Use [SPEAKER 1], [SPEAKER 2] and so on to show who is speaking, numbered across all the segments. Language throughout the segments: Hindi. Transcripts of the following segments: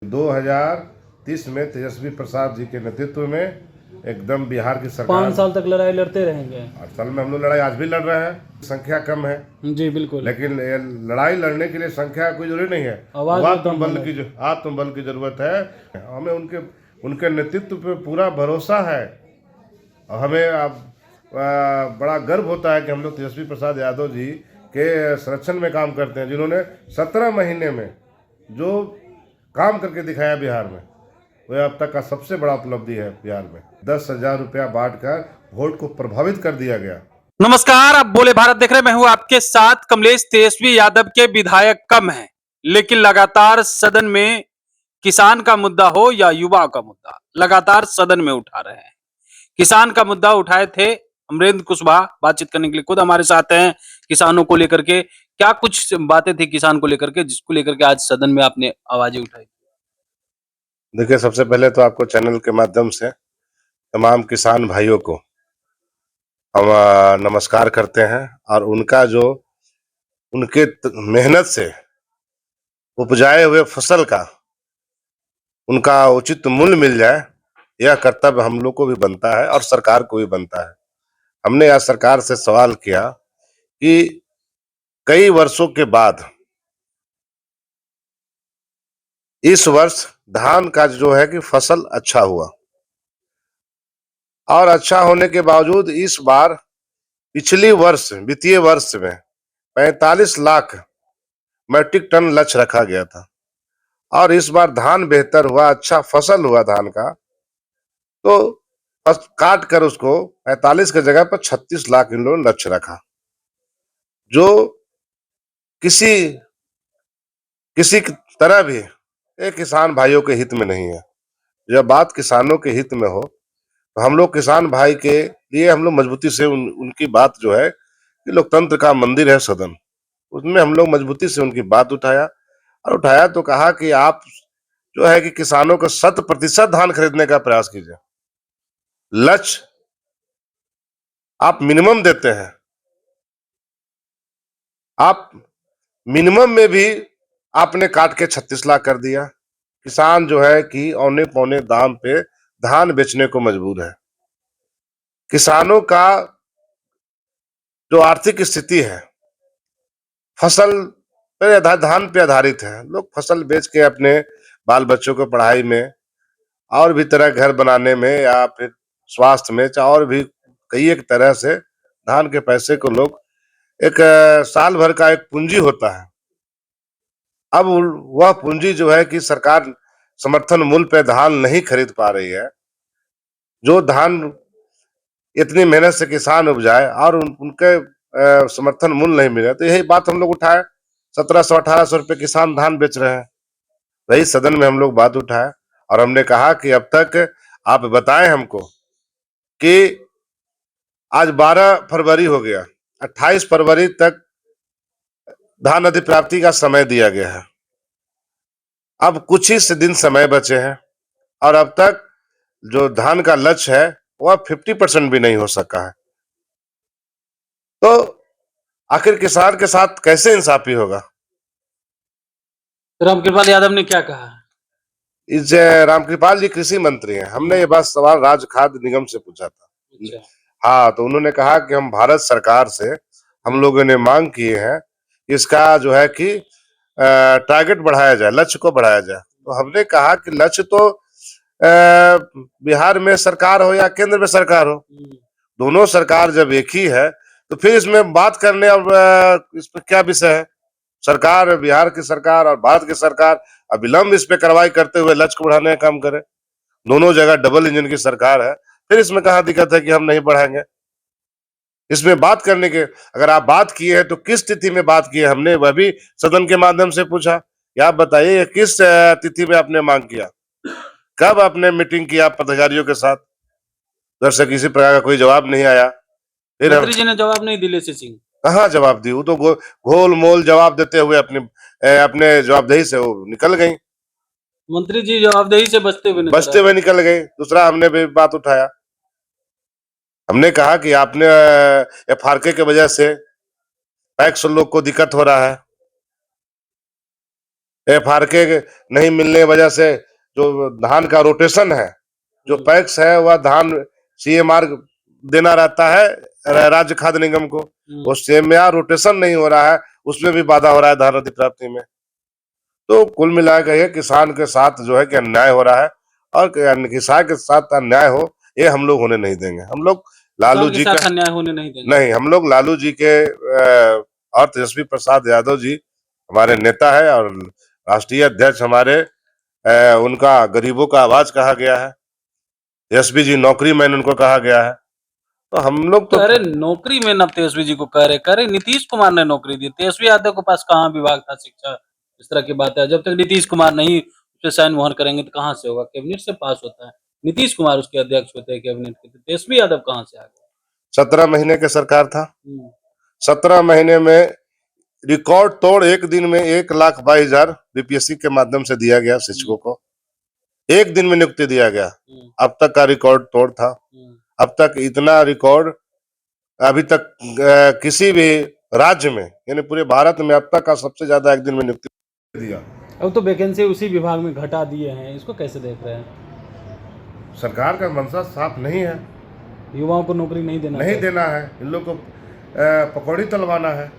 [SPEAKER 1] 2030 में तेजस्वी प्रसाद जी के नेतृत्व में एकदम बिहार की सरकार
[SPEAKER 2] 5 साल तक लड़ाई लड़ते रहेंगे।
[SPEAKER 1] 8 साल में हम लोग लड़ाई आज भी लड़ रहे हैं। संख्या कम है
[SPEAKER 2] जी बिल्कुल,
[SPEAKER 1] लेकिन ये लड़ाई लड़ने के लिए संख्या कोई जरूरी नहीं है,
[SPEAKER 2] आवाज
[SPEAKER 1] आत्मबल की जरूरत है। हमें उनके नेतृत्व पे पूरा भरोसा है और हमें अब बड़ा गर्व होता है कि हम लोग तेजस्वी प्रसाद यादव जी के संरक्षण में काम करते हैं, जिन्होंने 17 महीने में जो काम करके दिखाया बिहार में, वह अब तक का सबसे बड़ा उपलब्धि है। बिहार में 10,000 रुपया बांटकर वोट को प्रभावित कर दिया गया।
[SPEAKER 3] नमस्कार, आप बोले भारत देख रहे हैं। मैं हूं आपके साथ कमलेश। तेजस्वी यादव के विधायक कम हैं, लेकिन लगातार सदन में किसान का मुद्दा हो या युवा का मुद्दा, लगातार सदन में उठा रहे हैं। किसान का मुद्दा उठाए थे अमरेंद्र कुशवाहा, बातचीत करने के लिए खुद हमारे साथ हैं। किसानों को लेकर के क्या कुछ बातें थी किसान को लेकर के, जिसको लेकर के आज सदन में आपने आवाजें उठाई?
[SPEAKER 1] देखिए, सबसे पहले तो आपको चैनल के माध्यम से तमाम किसान भाइयों को हम नमस्कार करते हैं और उनका जो उनके मेहनत से उपजाए हुए फसल का उनका उचित मूल्य मिल जाए, यह कर्तव्य हम लोग को भी बनता है और सरकार को भी बनता है। हमने आज सरकार से सवाल किया कि कई वर्षों के बाद इस वर्ष धान का जो है कि फसल अच्छा हुआ और अच्छा होने के बावजूद इस बार पिछली वर्ष वित्तीय वर्ष में 45 लाख मैट्रिक टन लक्ष्य रखा गया था और इस बार धान बेहतर हुआ, अच्छा फसल हुआ धान का, तो काट कर उसको 45 की जगह पर 36 लाख इन लोगों ने लक्ष्य रखा, जो किसी किसी तरह भी एक किसान भाइयों के हित में नहीं है। जब बात किसानों के हित में हो तो हम लोग किसान भाई के लिए हम लोग मजबूती से उनकी बात जो है कि लोकतंत्र का मंदिर है सदन, उसमें हम लोग मजबूती से उनकी बात उठाया तो कहा कि आप जो है कि किसानों को 100% धान खरीदने का प्रयास कीजिए। लक्ष्य आप मिनिमम देते हैं, आप मिनिमम में भी आपने काट के 36 लाख कर दिया। किसान जो है कि औने पौने दाम पे धान बेचने को मजबूर है। किसानों का जो आर्थिक स्थिति है फसल पे धान पे आधारित है। लोग फसल बेच के अपने बाल बच्चों को पढ़ाई में और भी तरह घर बनाने में या फिर स्वास्थ्य में और भी कई एक तरह से धान के पैसे को लोग एक साल भर का एक पूंजी होता है। अब वह पूंजी जो है कि सरकार समर्थन मूल्य पे धान नहीं खरीद पा रही है। जो धान इतनी मेहनत से किसान उपजाए और उनके समर्थन मूल्य नहीं मिले, तो यही बात हम लोग उठाए। 1700-1800 रुपए किसान धान बेच रहे हैं, वही सदन में हम लोग बात उठाए और हमने कहा कि अब तक आप बताएं हमको कि आज 12 फरवरी हो गया, 28 फरवरी तक धान अधिप्राप्ति का समय दिया गया है। अब कुछ ही दिन समय बचे हैं और अब तक जो धान का लक्ष्य है वह 50% भी नहीं हो सका है। तो आखिर किसान के साथ कैसे इंसाफी होगा?
[SPEAKER 2] रामकृपाल यादव ने क्या कहा?
[SPEAKER 1] इस रामकृपाल जी कृषि मंत्री हैं। हमने ये बात सवाल राज्य खाद्य निगम से पूछा था।
[SPEAKER 2] अच्छा।
[SPEAKER 1] हाँ, तो उन्होंने कहा कि हम भारत सरकार से हम लोगों ने मांग किए हैं, इसका जो है कि टारगेट बढ़ाया जाए, लक्ष्य को बढ़ाया जाए। तो हमने कहा कि लक्ष्य तो बिहार में सरकार हो या केंद्र में सरकार हो, दोनों सरकार जब एक ही है तो फिर इसमें बात करने और इस पर क्या विषय है? सरकार, बिहार की सरकार और भारत की सरकार अविलंब इस पे कार्रवाई करते हुए लक्ष्य को बढ़ाने का काम करे। दोनों जगह डबल इंजन की सरकार है, फिर इसमें कहाँ दिक्कत है कि हम नहीं बढ़ाएंगे? इसमें बात करने के, अगर आप बात किए हैं तो किस तिथि में बात की है? हमने वह भी सदन के माध्यम से पूछा कि आप बताइए किस तिथि में आपने मांग किया, कब आपने मीटिंग किया पदाधिकारियों के साथ? उधर से किसी प्रकार का कोई जवाब नहीं आया। फिर
[SPEAKER 2] मंत्री जी ने जवाब नहीं दिले से सिंह।
[SPEAKER 1] कहाँ जवाब दी? वो तो घोल मोल जवाब देते हुए अपने जवाबदेही से वो निकल गई,
[SPEAKER 2] मंत्री जी जवाबदेही से
[SPEAKER 1] बचते हुए निकल गई। दूसरा हमने भी बात उठाया, हमने कहा कि आपने FRK की वजह से पैक्स लोग को दिक्कत हो रहा है। FRK नहीं मिलने की वजह से जो धान का रोटेशन है, जो पैक्स है वह धान CMR देना रहता है राज्य खाद्य निगम को, वो CMR रोटेशन नहीं हो रहा है, उसमें भी बाधा हो रहा है धान अधिप्राप्ति में। तो कुल मिलाकर ये किसान के साथ जो है कि अन्याय हो रहा है, और किसान के साथ अन्याय हो ये हम लोग होने नहीं देंगे। हम लोग लालू
[SPEAKER 2] किसान के
[SPEAKER 1] जी
[SPEAKER 2] साथ
[SPEAKER 1] का
[SPEAKER 2] अन्याय होने नहीं देंगे।
[SPEAKER 1] नहीं, हम लोग लालू जी के और तेजस्वी प्रसाद यादव जी हमारे नेता है, और राष्ट्रीय अध्यक्ष हमारे उनका गरीबों का आवाज कहा गया है। तेजस्वी जी नौकरी मैन उनको कहा गया है। तो हम लोग तो
[SPEAKER 2] अरे नौकरी में न तेजस्वी जी को कह रहे नीतीश कुमार ने नौकरी दी। तेजस्वी यादव के पास कहाँ विभाग था शिक्षा, इस तरह की बात है। जब तक नीतीश कुमार नहीं उस पे साइन मोहर करेंगे तो कहाँ से होगा? कैबिनेट से पास होता है, नीतीश कुमार उसके अध्यक्ष होते हैं कैबिनेट के, तो तेजस्वी यादव कहाँ से आ गए?
[SPEAKER 1] 17 महीने के सरकार था, 17 महीने में रिकॉर्ड तोड़ एक दिन में 1,22,000 BPSC के माध्यम से दिया गया शिक्षकों को, एक दिन में नियुक्ति दिया गया। अब तक का रिकॉर्ड तोड़ था। अब तक इतना रिकॉर्ड अभी तक किसी भी राज्य में, यानी पूरे भारत में अब तक का सबसे ज्यादा एक दिन में नियुक्ति दिया।
[SPEAKER 2] अब तो वैकेंसी उसी विभाग में घटा दिए हैं, इसको कैसे देख रहे हैं?
[SPEAKER 1] सरकार का मंशा साफ नहीं है,
[SPEAKER 2] युवाओं को नौकरी नहीं
[SPEAKER 1] देना है, इन लोग को पकौड़ी तलवाना है।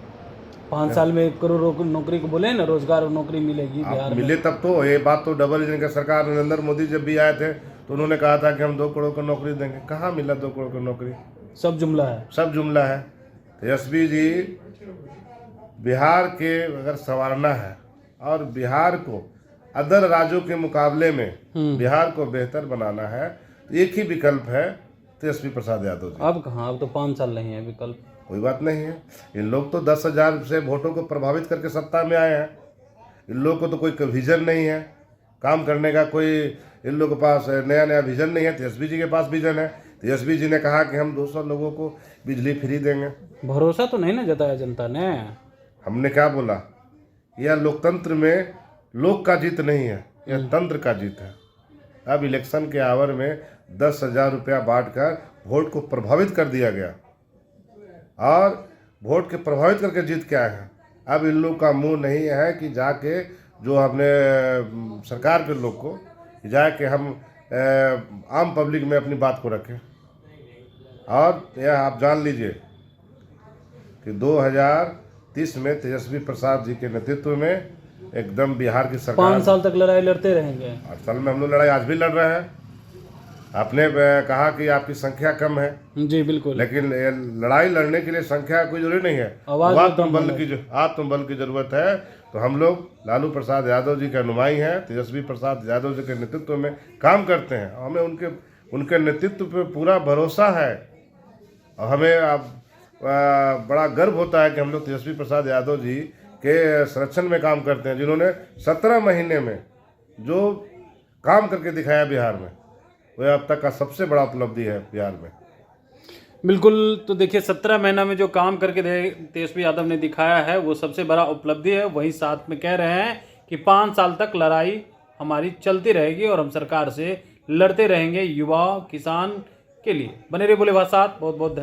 [SPEAKER 2] 5 साल में 1 करोड़ नौकरी को बोले ना, रोजगार और नौकरी मिलेगी बिहार में।
[SPEAKER 1] मिले तब तो, ये बात तो डबल इंजन का सरकार नरेंद्र मोदी जब भी आए थे तो उन्होंने कहा था कि हम 2 करोड़ को नौकरी देंगे। कहाँ मिला 2 करोड़ की नौकरी?
[SPEAKER 2] सब जुमला है,
[SPEAKER 1] सब जुमला है। तेजस्वी जी बिहार के अगर संवारना है और बिहार को अदर राज्यों के मुकाबले में बिहार को बेहतर बनाना है, तो एक ही विकल्प है तेजस्वी प्रसाद यादव जी।
[SPEAKER 2] अब कहाँ, अब तो 5 साल नहीं है विकल्प।
[SPEAKER 1] कोई बात नहीं है, इन लोग तो 10,000 से वोटों को प्रभावित करके सत्ता में आए हैं। इन लोग को तो कोई विजन नहीं है काम करने का, कोई इन लोगों के पास नया नया विजन नहीं है। तेजस्वी जी के पास विजन है। तेजस्वी जी ने कहा कि हम 200 लोगों को बिजली फ्री देंगे।
[SPEAKER 2] भरोसा तो नहीं ना जताया जनता ने।
[SPEAKER 1] हमने क्या बोला, यह लोकतंत्र में लोक का जीत नहीं है, यह तंत्र का जीत है। अब इलेक्शन के आवर में 10,000 रुपया बांटकर वोट को प्रभावित कर दिया गया, और वोट के प्रभावित करके जीत के आए हैं। अब इन लोग का मुंह नहीं है कि जाके जो अपने सरकार के लोग को जाके हम आम पब्लिक में अपनी बात को रखें। और यह आप जान लीजिए कि 2030 में तेजस्वी प्रसाद जी के नेतृत्व में एकदम बिहार की सरकार
[SPEAKER 2] 5 साल तक लड़ाई लड़ते रहेंगे।
[SPEAKER 1] 8 साल में हम लोग लड़ाई आज भी लड़ रहे हैं। आपने कहा कि आपकी संख्या कम है,
[SPEAKER 2] जी बिल्कुल,
[SPEAKER 1] लेकिन लड़ाई लड़ने के लिए संख्या कोई जरूरी नहीं है, आत्मबल की जरूरत है। तो हम लोग लालू प्रसाद यादव जी के अनुयायी हैं, तेजस्वी प्रसाद यादव जी के नेतृत्व में काम करते हैं। हमें उनके नेतृत्व पे पूरा भरोसा है, और हमें बड़ा गर्व होता है कि हम लोग तेजस्वी प्रसाद यादव जी के संरक्षण में काम करते हैं, जिन्होंने 17 महीने में जो काम करके दिखाया बिहार में, वह अब तक का सबसे बड़ा उपलब्धि है बिहार में।
[SPEAKER 2] बिल्कुल। तो देखिए 17 महीना में जो काम करके तेजस्वी यादव ने दिखाया है वो सबसे बड़ा उपलब्धि है। वहीं साथ में कह रहे हैं कि 5 साल तक लड़ाई हमारी चलती रहेगी और हम सरकार से लड़ते रहेंगे युवा किसान के लिए। बने रहिए बोले बात साथ। बहुत बहुत धन्यवाद।